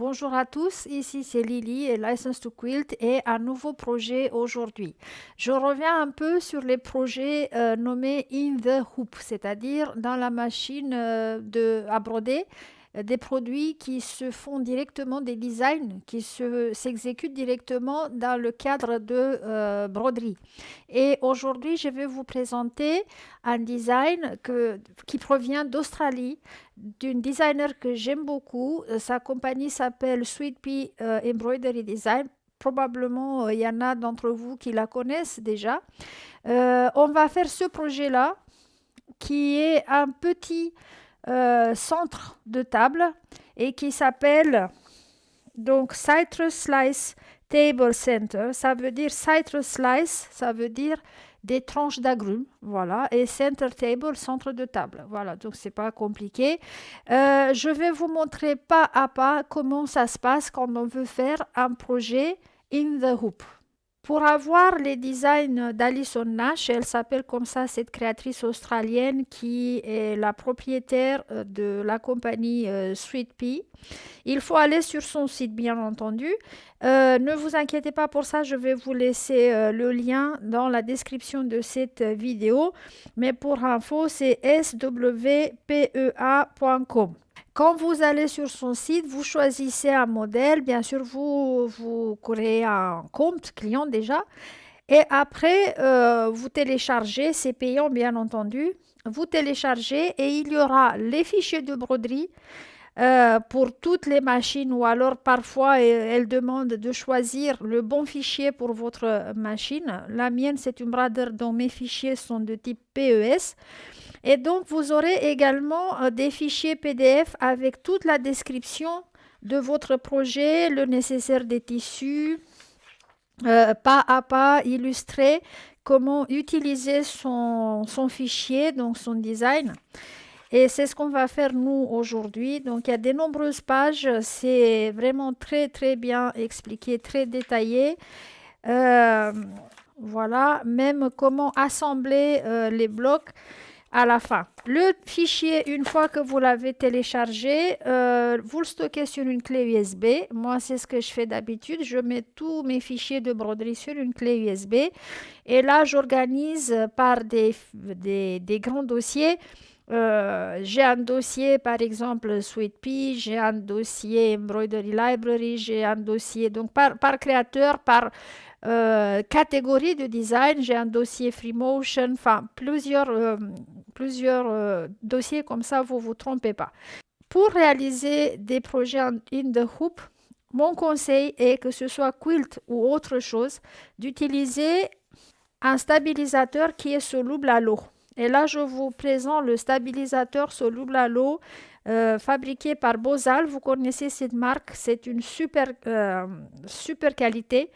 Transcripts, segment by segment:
Bonjour à tous, ici c'est Lily et License to Quilt et un nouveau projet aujourd'hui. Je reviens un peu sur les projets nommés in the hoop, c'est-à-dire dans la machine à broder, des produits qui se font directement, des designs qui s'exécutent directement dans le cadre de broderie. Et aujourd'hui, je vais vous présenter un design qui provient d'Australie, d'une designer que j'aime beaucoup. Sa compagnie s'appelle Sweet Pea Embroidery Design. Probablement, il y en a d'entre vous qui la connaissent déjà. On va faire ce projet-là, qui est un petit centre de table et qui s'appelle donc Citrus Slice Table Center. Ça veut dire Citrus Slice, ça veut dire des tranches d'agrumes, voilà, et center table, centre de table, voilà, donc c'est pas compliqué. Je vais vous montrer pas à pas comment ça se passe quand on veut faire un projet in the hoop. Pour avoir les designs d'Alison Nash, elle s'appelle comme ça, cette créatrice australienne qui est la propriétaire de la compagnie Sweet Pea. Il faut aller sur son site, bien entendu. Ne vous inquiétez pas pour ça, je vais vous laisser le lien dans la description de cette vidéo. Mais pour info, c'est swpea.com. Quand vous allez sur son site, vous choisissez un modèle. Bien sûr, vous créez un compte client déjà. Et après, vous téléchargez, c'est payant bien entendu. Vous téléchargez et il y aura les fichiers de broderie pour toutes les machines ou alors parfois elle demande de choisir le bon fichier pour votre machine. La mienne, c'est une Brother dont mes fichiers sont de type PES. Et donc, vous aurez également des fichiers PDF avec toute la description de votre projet, le nécessaire des tissus, pas à pas illustré, comment utiliser son fichier, donc son design. Et c'est ce qu'on va faire nous aujourd'hui. Donc il y a de nombreuses pages, c'est vraiment très très bien expliqué, très détaillé. Euh, voilà, même comment assembler les blocs à la fin. Le fichier, une fois que vous l'avez téléchargé, vous le stockez sur une clé USB. Moi, c'est ce que je fais d'habitude. Je mets tous mes fichiers de broderie sur une clé USB. Et là, j'organise par des grands dossiers. J'ai un dossier, par exemple, Sweet Pea, j'ai un dossier Embroidery Library, j'ai un dossier, donc par créateur, par catégorie de design, j'ai un dossier Free Motion, enfin plusieurs dossiers comme ça, vous ne vous trompez pas. Pour réaliser des projets in the hoop, mon conseil est que ce soit quilt ou autre chose, d'utiliser un stabilisateur qui est soluble à l'eau. Et là, je vous présente le stabilisateur soluble à l'eau fabriqué par Bozal. Vous connaissez cette marque, c'est une super qualité.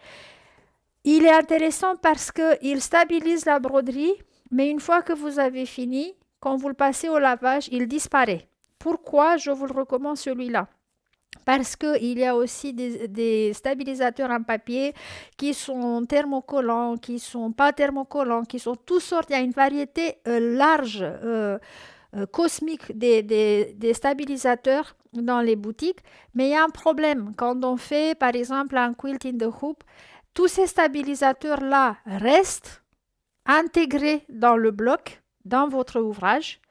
Il est intéressant parce qu'il stabilise la broderie, mais une fois que vous avez fini, quand vous le passez au lavage, il disparaît. Pourquoi je vous le recommande celui-là? Parce qu'il y a aussi des stabilisateurs en papier qui sont thermocollants, qui ne sont pas thermocollants, qui sont toutes sortes. Il y a une variété large, cosmique des stabilisateurs dans les boutiques. Mais il y a un problème. Quand on fait, par exemple, un quilt in the hoop, tous ces stabilisateurs-là restent intégrés dans le bloc, dans votre ouvrage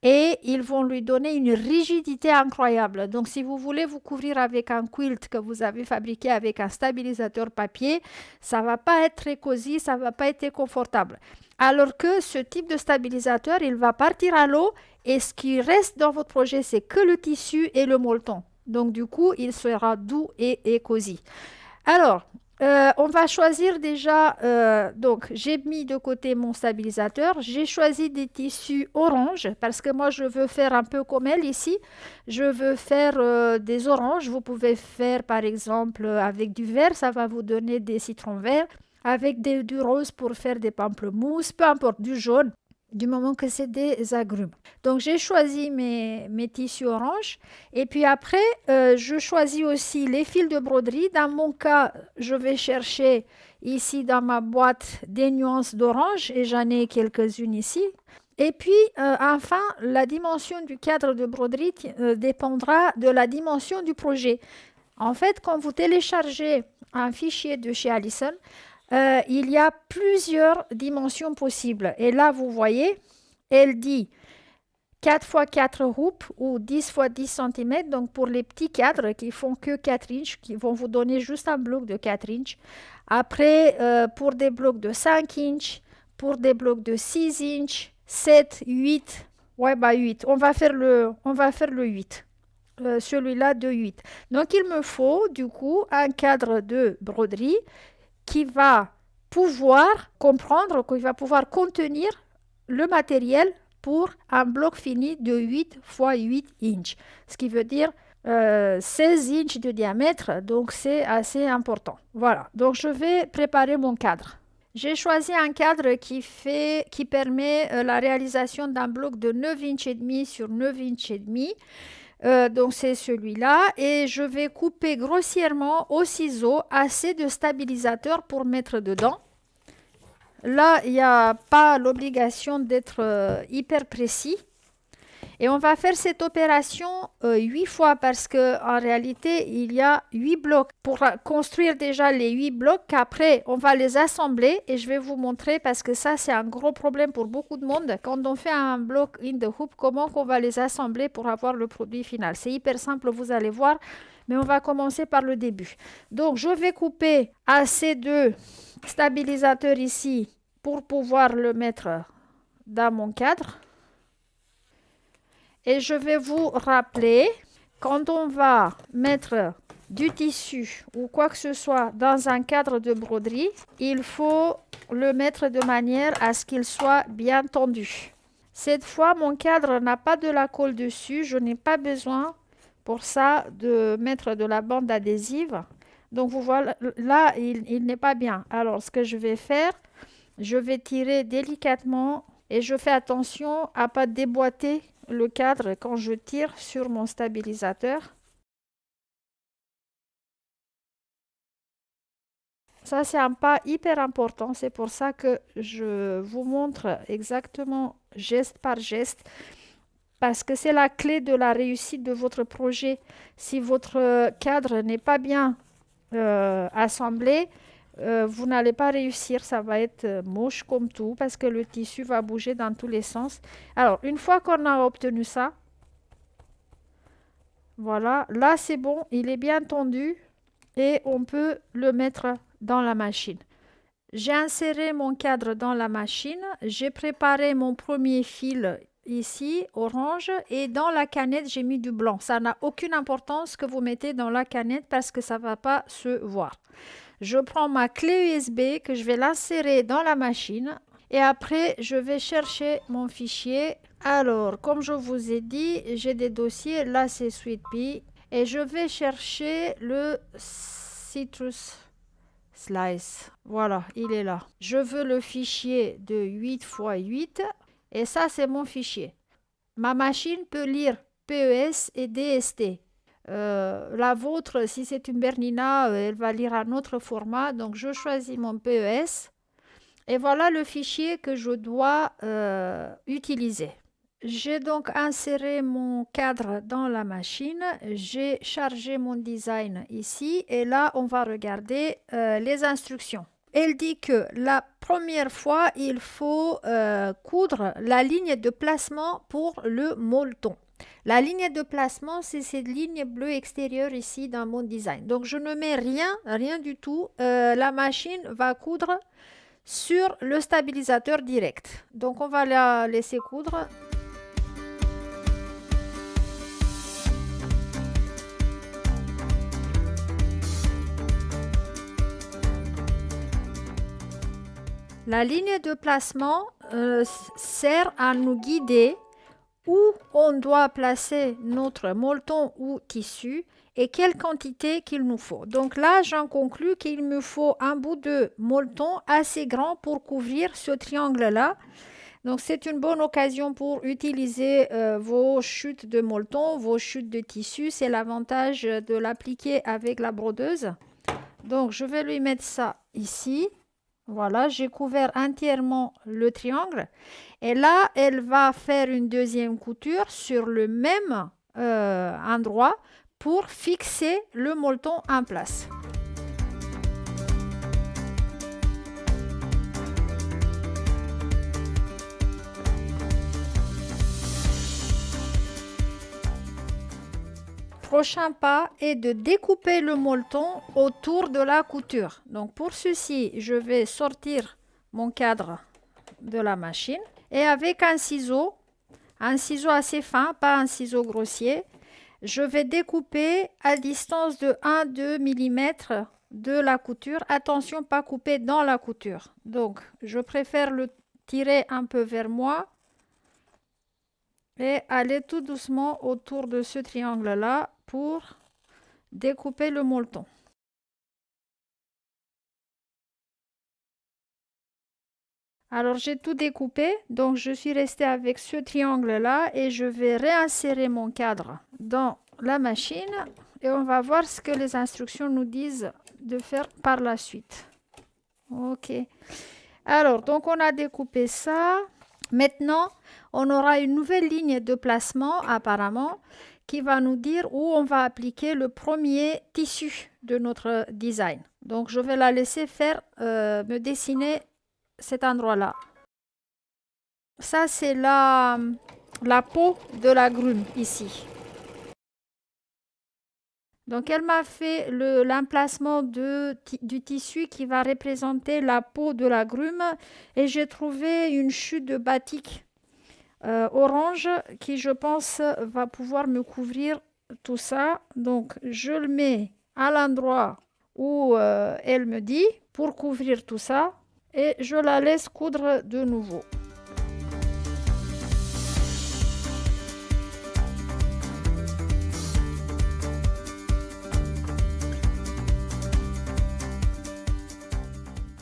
et ils vont lui donner une rigidité incroyable. Donc, si vous voulez vous couvrir avec un quilt que vous avez fabriqué avec un stabilisateur papier, ça ne va pas être très cosy, ça ne va pas être confortable. Alors que ce type de stabilisateur, il va partir à l'eau et ce qui reste dans votre projet, c'est que le tissu et le molleton. Donc, du coup, il sera doux et cosy. Alors, on va choisir déjà, donc j'ai mis de côté mon stabilisateur, j'ai choisi des tissus orange parce que moi je veux faire un peu comme elle ici, je veux faire des oranges, vous pouvez faire par exemple avec du vert, ça va vous donner des citrons verts, avec du rose pour faire des pamplemousses, peu importe, du jaune du moment que c'est des agrumes. Donc j'ai choisi mes tissus orange et puis après je choisis aussi les fils de broderie. Dans mon cas, je vais chercher ici dans ma boîte des nuances d'orange et j'en ai quelques-unes ici. Et puis enfin, la dimension du cadre de broderie dépendra de la dimension du projet. En fait, quand vous téléchargez un fichier de chez Allison, il y a plusieurs dimensions possibles. Et là, vous voyez, elle dit 4 x 4 hoops ou 10 x 10 cm. Donc, pour les petits cadres qui font que 4 inches, qui vont vous donner juste un bloc de 4 inches. Après, pour des blocs de 5 inches, pour des blocs de 6 inches, 7, 8. Ouais, bah 8. On va faire le 8. Celui-là de 8. Donc, il me faut du coup un cadre de broderie qui va pouvoir comprendre, qui va pouvoir contenir le matériel pour un bloc fini de 8 x 8 inches. Ce qui veut dire 16 inches de diamètre, donc c'est assez important. Voilà, donc je vais préparer mon cadre. J'ai choisi un cadre qui permet la réalisation d'un bloc de 9 inches et demi sur 9 inches et demi. Donc c'est celui-là et je vais couper grossièrement au ciseau assez de stabilisateur pour mettre dedans. Là, il n'y a pas l'obligation d'être hyper précis. Et on va faire cette opération 8 fois parce qu'en réalité, il y a 8 blocs. Pour construire déjà les 8 blocs, après, on va les assembler et je vais vous montrer parce que ça, c'est un gros problème pour beaucoup de monde. Quand on fait un bloc in the hoop, comment on va les assembler pour avoir le produit final? C'est hyper simple, vous allez voir, mais on va commencer par le début. Donc, je vais couper assez de stabilisateur ici pour pouvoir le mettre dans mon cadre. Et je vais vous rappeler, quand on va mettre du tissu ou quoi que ce soit dans un cadre de broderie, il faut le mettre de manière à ce qu'il soit bien tendu. Cette fois, mon cadre n'a pas de la colle dessus. Je n'ai pas besoin pour ça de mettre de la bande adhésive. Donc, vous voyez, là, il n'est pas bien. Alors, ce que je vais faire, je vais tirer délicatement et je fais attention à ne pas déboîter le cadre quand je tire sur mon stabilisateur. Ça, c'est un pas hyper important. C'est pour ça que je vous montre exactement geste par geste parce que c'est la clé de la réussite de votre projet. Si votre cadre n'est pas bien assemblé, vous n'allez pas réussir, ça va être moche comme tout parce que le tissu va bouger dans tous les sens. Alors, une fois qu'on a obtenu ça, voilà, là c'est bon, il est bien tendu et on peut le mettre dans la machine. J'ai inséré mon cadre dans la machine, j'ai préparé mon premier fil ici, orange, et dans la canette, j'ai mis du blanc. Ça n'a aucune importance que vous mettez dans la canette parce que ça ne va pas se voir. Je prends ma clé USB que je vais l'insérer dans la machine et après, je vais chercher mon fichier. Alors, comme je vous ai dit, j'ai des dossiers. Là, c'est Sweet Pea. Et je vais chercher le Citrus Slice. Voilà, il est là. Je veux le fichier de 8 x 8. Et ça, c'est mon fichier. Ma machine peut lire PES et DST. La vôtre, si c'est une Bernina, elle va lire un autre format. Donc, je choisis mon PES. Et voilà le fichier que je dois utiliser. J'ai donc inséré mon cadre dans la machine. J'ai chargé mon design ici. Et là, on va regarder les instructions. Elle dit que la première fois, il faut coudre la ligne de placement pour le molleton. La ligne de placement, c'est cette ligne bleue extérieure ici dans mon design. Donc, je ne mets rien du tout. La machine va coudre sur le stabilisateur direct. Donc, on va la laisser coudre. La ligne de placement sert à nous guider où on doit placer notre molleton ou tissu et quelle quantité qu'il nous faut. Donc là, j'en conclus qu'il me faut un bout de molleton assez grand pour couvrir ce triangle-là. Donc c'est une bonne occasion pour utiliser vos chutes de molleton, vos chutes de tissu. C'est l'avantage de l'appliquer avec la brodeuse. Donc je vais lui mettre ça ici. Voilà, j'ai couvert entièrement le triangle. Et là, elle va faire une deuxième couture sur le même endroit pour fixer le molleton en place. Prochain pas est de découper le molleton autour de la couture. Donc pour ceci, je vais sortir mon cadre de la machine et avec un ciseau assez fin, pas un ciseau grossier, je vais découper à distance de 1-2 mm de la couture. Attention, pas couper dans la couture. Donc je préfère le tirer un peu vers moi et aller tout doucement autour de ce triangle-là pour découper le molleton. Alors j'ai tout découpé, donc je suis restée avec ce triangle-là et je vais réinsérer mon cadre dans la machine et on va voir ce que les instructions nous disent de faire par la suite. Ok. Alors, donc on a découpé ça. Maintenant, on aura une nouvelle ligne de placement apparemment qui va nous dire où on va appliquer le premier tissu de notre design. Donc, je vais la laisser faire, me dessiner cet endroit-là. Ça, c'est la peau de la grume ici. Donc, elle m'a fait l'emplacement du tissu qui va représenter la peau de la grume et j'ai trouvé une chute de batik orange qui, je pense, va pouvoir me couvrir tout ça. Donc, je le mets à l'endroit où elle me dit pour couvrir tout ça et je la laisse coudre de nouveau.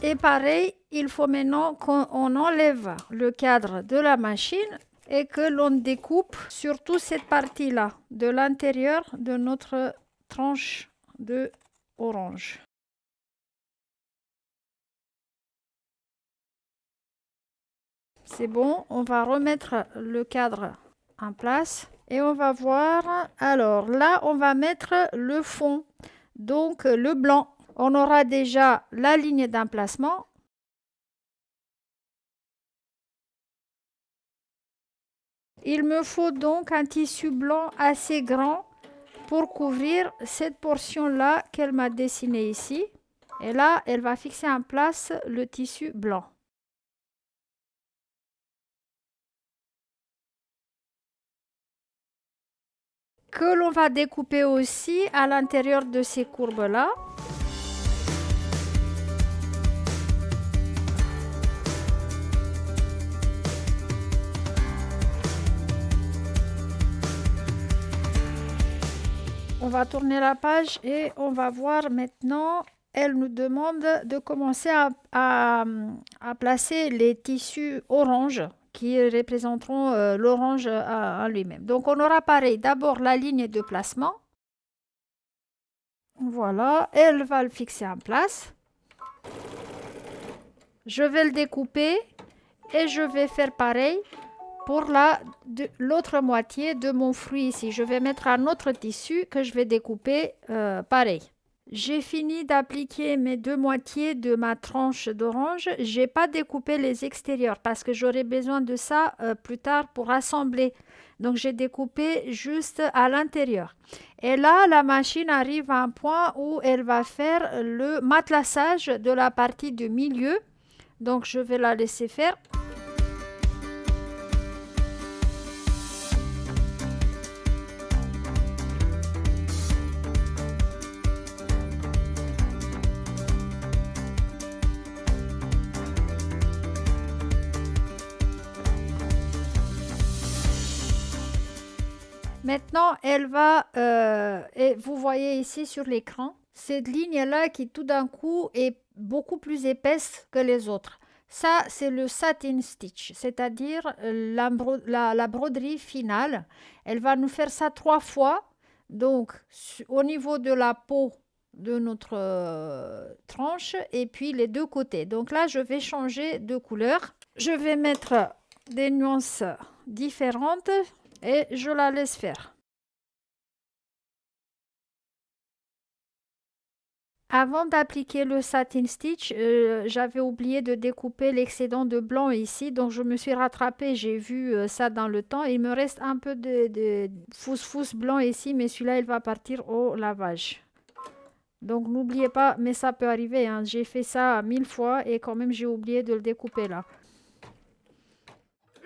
Et pareil, il faut maintenant qu'on enlève le cadre de la machine et que l'on découpe surtout cette partie-là de l'intérieur de notre tranche de orange. C'est bon, on va remettre le cadre en place et on va voir. Alors là, on va mettre le fond, donc le blanc. On aura déjà la ligne d'emplacement. Il me faut donc un tissu blanc assez grand pour couvrir cette portion-là qu'elle m'a dessinée ici. Et là, elle va fixer en place le tissu blanc. Que l'on va découper aussi à l'intérieur de ces courbes-là. On va tourner la page et on va voir maintenant, elle nous demande de commencer à placer les tissus orange qui représenteront l'orange en lui-même. Donc on aura pareil, d'abord la ligne de placement. Voilà, elle va le fixer en place. Je vais le découper et je vais faire pareil pour l'autre moitié de mon fruit ici. Je vais mettre un autre tissu que je vais découper pareil. J'ai fini d'appliquer mes deux moitiés de ma tranche d'orange. Je n'ai pas découpé les extérieurs parce que j'aurai besoin de ça plus tard pour assembler. Donc j'ai découpé juste à l'intérieur. Et là, la machine arrive à un point où elle va faire le matelassage de la partie du milieu. Donc je vais la laisser faire. Maintenant, elle va, et vous voyez ici sur l'écran, cette ligne-là qui tout d'un coup est beaucoup plus épaisse que les autres. Ça, c'est le satin stitch, c'est-à-dire la broderie finale. Elle va nous faire ça 3 fois. Donc, au niveau de la peau de notre tranche et puis les deux côtés. Donc là, je vais changer de couleur. Je vais mettre des nuances différentes. Et je la laisse faire. Avant d'appliquer le satin stitch, j'avais oublié de découper l'excédent de blanc ici, donc je me suis rattrapée, j'ai vu ça dans le temps. Il me reste un peu de fous blanc ici, mais celui-là, il va partir au lavage. Donc n'oubliez pas, mais ça peut arriver, hein. J'ai fait ça 1000 fois et quand même j'ai oublié de le découper là.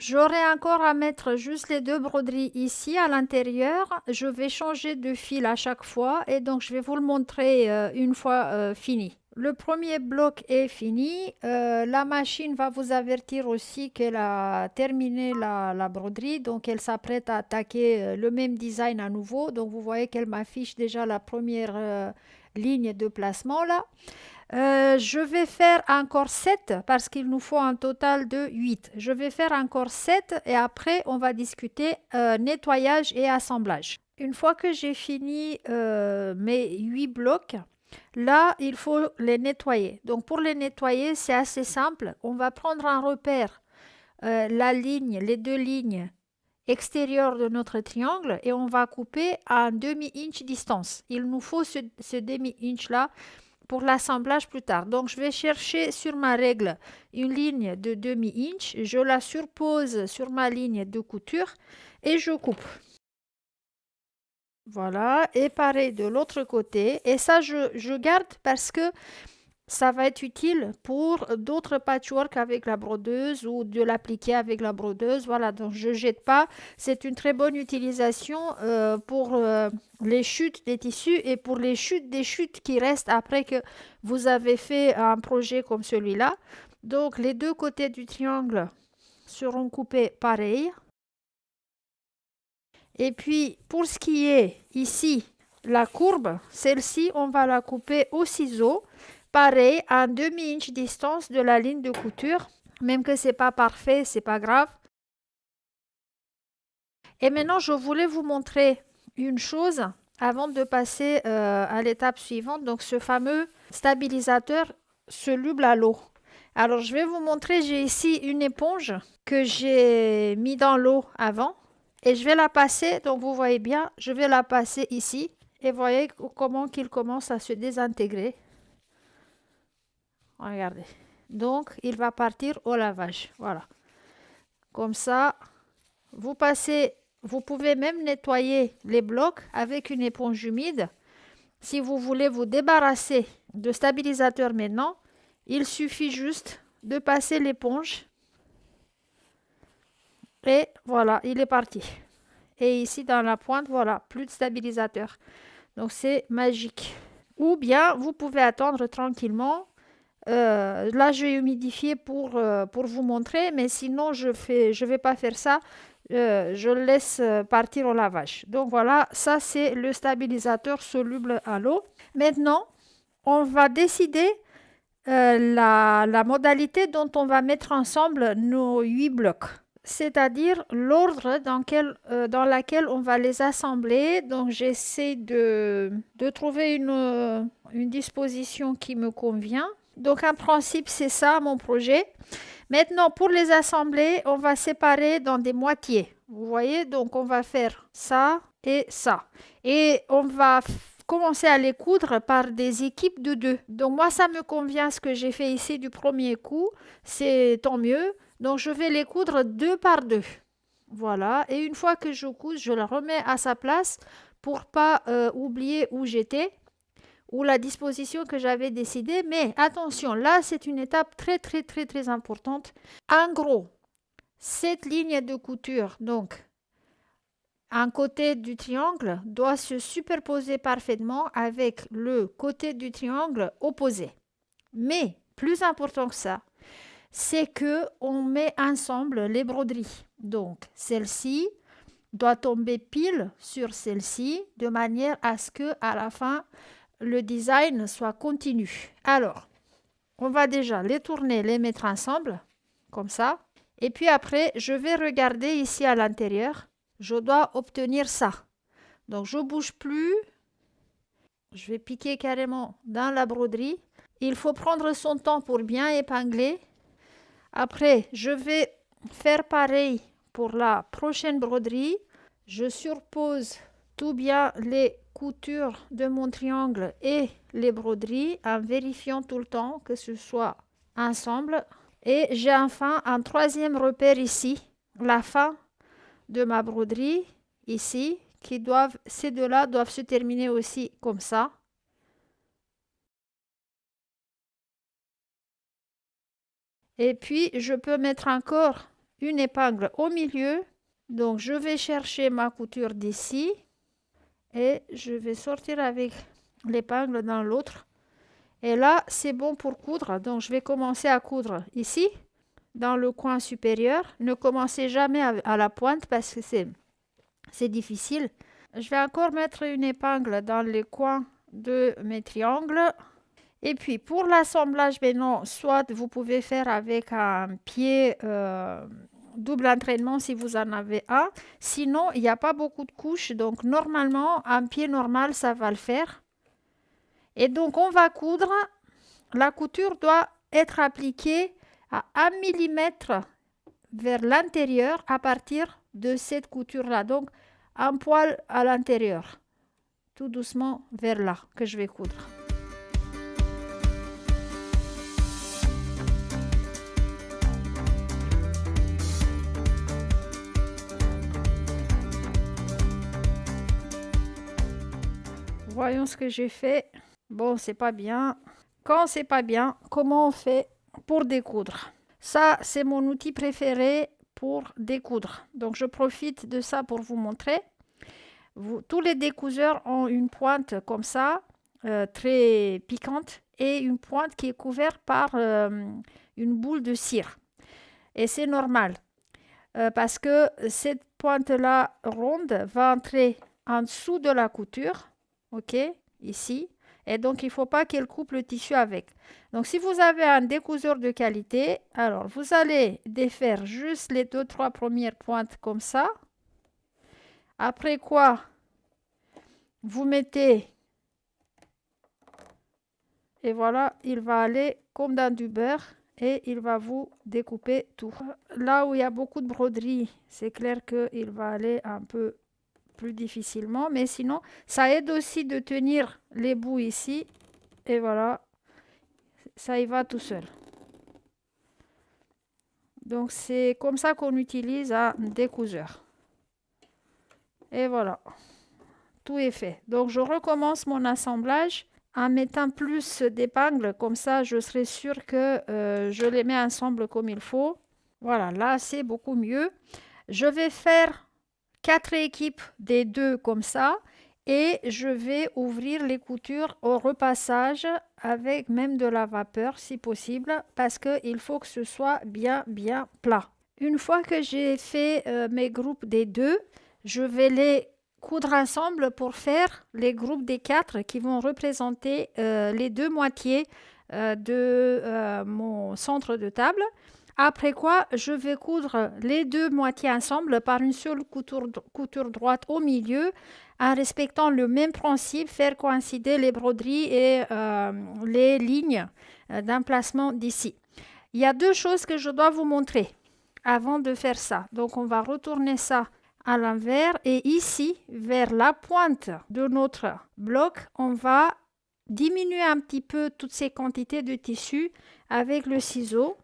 J'aurai encore à mettre juste les deux broderies ici à l'intérieur. Je vais changer de fil à chaque fois et donc je vais vous le montrer une fois fini. Le premier bloc est fini. La machine va vous avertir aussi qu'elle a terminé la broderie. Donc elle s'apprête à attaquer le même design à nouveau. Donc vous voyez qu'elle m'affiche déjà la première ligne de placement là. Je vais faire encore 7 parce qu'il nous faut un total de 8. Je vais faire encore 7 et après on va discuter nettoyage et assemblage. Une fois que j'ai fini mes 8 blocs, là il faut les nettoyer. Donc pour les nettoyer c'est assez simple. On va prendre un repère, la ligne, les deux lignes extérieures de notre triangle et on va couper à un demi-inch distance. Il nous faut ce demi-inch là pour l'assemblage plus tard. Donc, je vais chercher sur ma règle une ligne de demi-inch, je la surpose sur ma ligne de couture et je coupe. Voilà, et pareil de l'autre côté. Et ça, je garde parce que ça va être utile pour d'autres patchwork avec la brodeuse ou de l'appliquer avec la brodeuse. Voilà, donc je ne jette pas. C'est une très bonne utilisation pour les chutes des tissus et pour les chutes des chutes qui restent après que vous avez fait un projet comme celui-là. Donc les deux côtés du triangle seront coupés pareil. Et puis pour ce qui est ici, la courbe, celle-ci, on va la couper au ciseau. Pareil, à un demi-inch distance de la ligne de couture. Même que c'est pas parfait, c'est pas grave. Et maintenant, je voulais vous montrer une chose avant de passer à l'étape suivante. Donc, ce fameux stabilisateur soluble à l'eau. Alors, je vais vous montrer, j'ai ici une éponge que j'ai mis dans l'eau avant. Et je vais la passer, donc vous voyez bien, je vais la passer ici. Et voyez comment qu'il commence à se désintégrer. Regardez. Donc, il va partir au lavage. Voilà. Comme ça, vous passez, vous pouvez même nettoyer les blocs avec une éponge humide. Si vous voulez vous débarrasser de stabilisateur maintenant, il suffit juste de passer l'éponge. Et voilà, il est parti. Et ici, dans la pointe, voilà, plus de stabilisateur. Donc, c'est magique. Ou bien, vous pouvez attendre tranquillement. Là, je vais humidifier pour vous montrer, mais sinon, je vais pas faire ça. Je le laisse partir au lavage. Donc voilà, ça c'est le stabilisateur soluble à l'eau. Maintenant, on va décider la modalité dont on va mettre ensemble nos 8 blocs. C'est-à-dire l'ordre dans laquelle on va les assembler. Donc j'essaie de trouver une disposition qui me convient. Donc, en principe, c'est ça mon projet. Maintenant, pour les assembler, on va séparer dans des moitiés. Vous voyez, donc on va faire ça et ça. Et on va commencer à les coudre par des équipes de 2. Donc, moi, ça me convient ce que j'ai fait ici du premier coup. C'est tant mieux. Donc, je vais les coudre 2 par 2. Voilà. Et une fois que je couds, je la remets à sa place pour pas oublier où j'étais ou la disposition que j'avais décidée. Mais attention, là, c'est une étape très, très, très, très importante. En gros, cette ligne de couture, donc, un côté du triangle doit se superposer parfaitement avec le côté du triangle opposé. Mais, plus important que ça, c'est que on met ensemble les broderies. Donc, celle-ci doit tomber pile sur celle-ci de manière à ce que à la fin le design soit continu. Alors, on va déjà les tourner, les mettre ensemble, comme ça. Et puis après, je vais regarder ici à l'intérieur. Je dois obtenir ça. Donc, je ne bouge plus. Je vais piquer carrément dans la broderie. Il faut prendre son temps pour bien épingler. Après, je vais faire pareil pour la prochaine broderie. Je surpose tout bien les coutures de mon triangle et les broderies en vérifiant tout le temps que ce soit ensemble. Et j'ai enfin un troisième repère ici, la fin de ma broderie ici, ces deux-là doivent se terminer aussi comme ça. Et puis, je peux mettre encore une épingle au milieu. Donc, je vais chercher ma couture d'ici et je vais sortir avec l'épingle dans l'autre. Et là, c'est bon pour coudre. Donc, je vais commencer à coudre ici, dans le coin supérieur. Ne commencez jamais à la pointe parce que c'est difficile. Je vais encore mettre une épingle dans les coins de mes triangles. Et puis pour l'assemblage, maintenant, soit vous pouvez faire avec un pied double entraînement si vous en avez un. Sinon, il n'y a pas beaucoup de couches. Donc normalement, un pied normal, ça va le faire. Et donc on va coudre. La couture doit être appliquée à 1 mm vers l'intérieur à partir de cette couture-là. Donc un poil à l'intérieur. Tout doucement vers là que je vais coudre. Voyons ce que j'ai fait. Bon, c'est pas bien. Quand c'est pas bien, comment on fait pour découdre? Ça, c'est mon outil préféré pour découdre. Donc, je profite de ça pour vous montrer. Tous les découseurs ont une pointe comme ça, très piquante, et une pointe qui est couverte par une boule de cire. Et c'est normal, parce que cette pointe-là ronde va entrer en dessous de la couture, ok, ici. Et donc, il ne faut pas qu'elle coupe le tissu avec. Donc, si vous avez un découseur de qualité, alors vous allez défaire juste les 2-3 premières pointes comme ça. Après quoi, vous mettez, et voilà, il va aller comme dans du beurre et il va vous découper tout. Là où il y a beaucoup de broderie, c'est clair qu'il va aller un peu plus difficilement, mais sinon, ça aide aussi de tenir les bouts ici. Et voilà, ça y va tout seul. Donc, c'est comme ça qu'on utilise un découseur. Et voilà, tout est fait. Donc, je recommence mon assemblage en mettant plus d'épingles. Comme ça, je serai sûre que je les mets ensemble comme il faut. Voilà, là, c'est beaucoup mieux. Je vais faire 4 équipes des deux comme ça. Et je vais ouvrir les coutures au repassage avec même de la vapeur si possible parce qu'il faut que ce soit bien plat. Une fois que j'ai fait mes groupes des deux, je vais les coudre ensemble pour faire les groupes des 4 qui vont représenter les deux moitiés de mon centre de table. Après quoi, je vais coudre les deux moitiés ensemble par une seule couture droite au milieu en respectant le même principe, faire coïncider les broderies et les lignes d'emplacement d'ici. Il y a 2 choses que je dois vous montrer avant de faire ça. Donc, on va retourner ça à l'envers et ici, vers la pointe de notre bloc, on va diminuer un petit peu toutes ces quantités de tissu avec le ciseau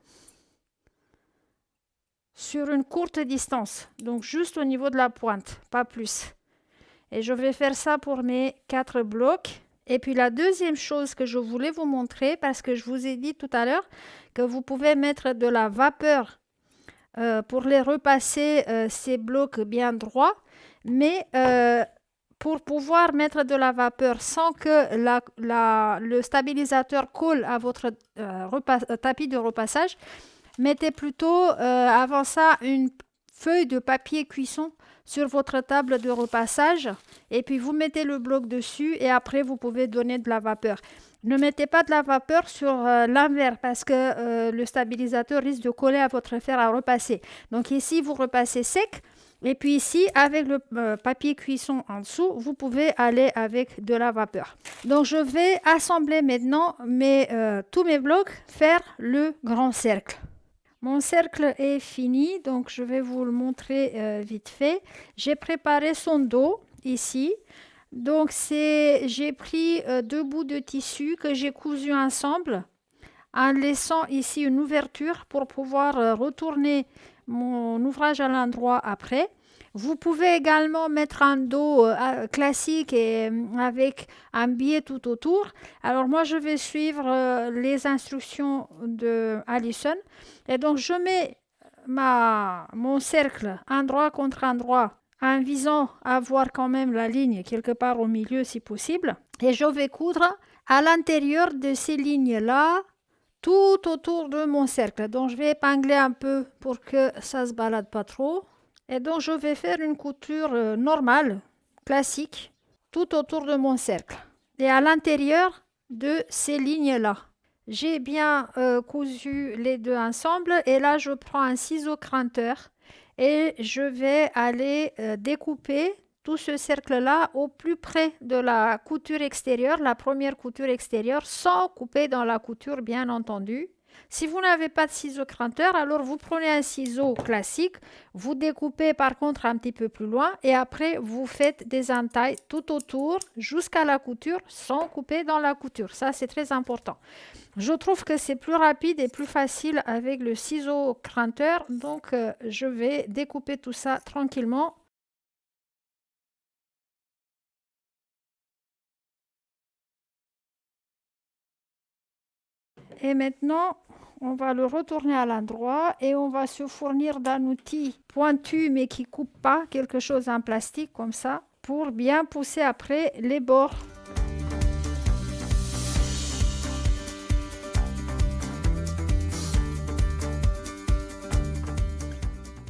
sur une courte distance, donc juste au niveau de la pointe, pas plus. Et je vais faire ça pour mes 4 blocs. Et puis la deuxième chose que je voulais vous montrer, parce que je vous ai dit tout à l'heure que vous pouvez mettre de la vapeur pour les repasser ces blocs bien droits, mais pour pouvoir mettre de la vapeur sans que le stabilisateur colle à votre tapis de repassage, mettez plutôt avant ça une feuille de papier cuisson sur votre table de repassage et puis vous mettez le bloc dessus et après vous pouvez donner de la vapeur. Ne mettez pas de la vapeur sur l'envers parce que le stabilisateur risque de coller à votre fer à repasser. Donc ici vous repassez sec et puis ici avec le papier cuisson en dessous vous pouvez aller avec de la vapeur. Donc je vais assembler maintenant tous mes blocs, faire le grand cercle. Mon cercle est fini, donc je vais vous le montrer vite fait. J'ai préparé son dos ici. Donc, j'ai pris deux bouts de tissu que j'ai cousu ensemble en laissant ici une ouverture pour pouvoir retourner mon ouvrage à l'endroit après. Vous pouvez également mettre un dos classique et avec un biais tout autour. Alors moi, je vais suivre les instructions de Alison. Et donc, je mets mon cercle endroit contre endroit en visant à avoir quand même la ligne quelque part au milieu si possible. Et je vais coudre à l'intérieur de ces lignes-là tout autour de mon cercle. Donc, je vais épingler un peu pour que ça ne se balade pas trop. Et donc, je vais faire une couture normale, classique, tout autour de mon cercle. Et à l'intérieur de ces lignes-là. J'ai bien cousu les deux ensemble. Et là, je prends un ciseau cranteur et je vais aller découper tout ce cercle-là au plus près de la couture extérieure, la première couture extérieure, sans couper dans la couture, bien entendu. Si vous n'avez pas de ciseau cranteur, alors vous prenez un ciseau classique, vous découpez par contre un petit peu plus loin et après vous faites des entailles tout autour jusqu'à la couture sans couper dans la couture. Ça, c'est très important. Je trouve que c'est plus rapide et plus facile avec le ciseau cranteur, donc je vais découper tout ça tranquillement. Et maintenant, on va le retourner à l'endroit et on va se fournir d'un outil pointu mais qui ne coupe pas, quelque chose en plastique comme ça, pour bien pousser après les bords.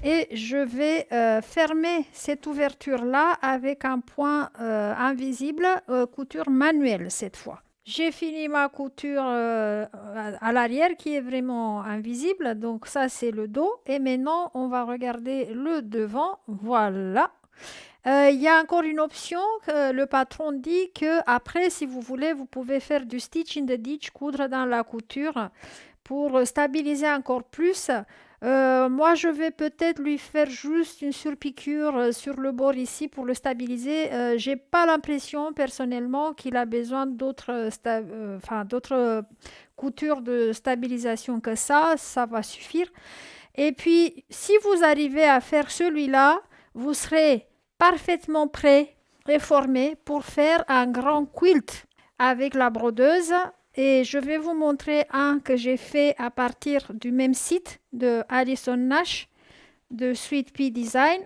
Et je vais fermer cette ouverture-là avec un point invisible, couture manuelle cette fois. J'ai fini ma couture à l'arrière qui est vraiment invisible. Donc ça, c'est le dos. Et maintenant, on va regarder le devant. Voilà. Il y a encore une option que le patron dit que après, si vous voulez, vous pouvez faire du stitch in the ditch, coudre dans la couture pour stabiliser encore plus. Moi, je vais peut-être lui faire juste une surpiqûre sur le bord ici pour le stabiliser. J'ai pas l'impression personnellement qu'il a besoin d'autres coutures de stabilisation que ça va suffire. Et puis, si vous arrivez à faire celui-là, vous serez parfaitement prêt et formé pour faire un grand quilt avec la brodeuse. Et je vais vous montrer un que j'ai fait à partir du même site de Alison Nash de Sweet Pea Design.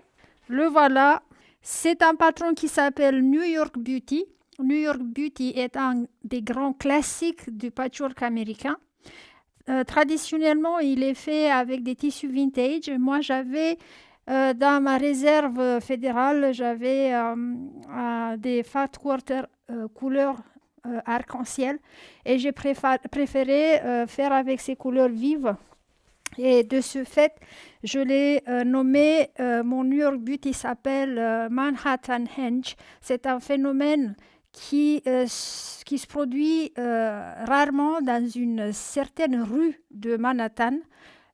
Le voilà. C'est un patron qui s'appelle New York Beauty. New York Beauty est un des grands classiques du patchwork américain. Traditionnellement, il est fait avec des tissus vintage. Moi, j'avais dans ma réserve fédérale, j'avais des fat quarter couleur arc-en-ciel et j'ai préféré faire avec ces couleurs vives. Et de ce fait, je l'ai nommé, mon New York Beauty s'appelle Manhattan Henge. C'est un phénomène qui se produit rarement dans une certaine rue de Manhattan.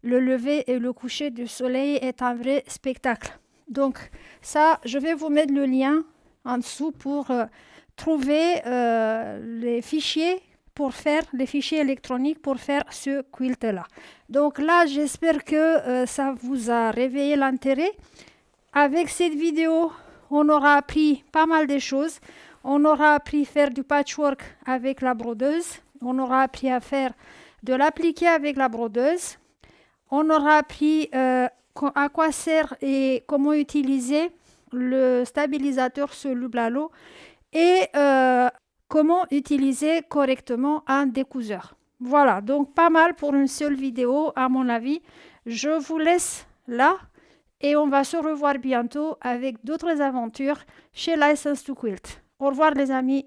Le lever et le coucher du soleil est un vrai spectacle. Donc ça, je vais vous mettre le lien en dessous pour trouver les fichiers électroniques pour faire ce quilt-là. Donc là, j'espère que ça vous a réveillé l'intérêt. Avec cette vidéo, on aura appris pas mal de choses. On aura appris à faire du patchwork avec la brodeuse. On aura appris à faire de l'appliqué avec la brodeuse. On aura appris à quoi sert et comment utiliser le stabilisateur soluble à l'eau et comment utiliser correctement un découseur. Voilà, donc pas mal pour une seule vidéo à mon avis. Je vous laisse là et on va se revoir bientôt avec d'autres aventures chez License to Quilt. Au revoir les amis.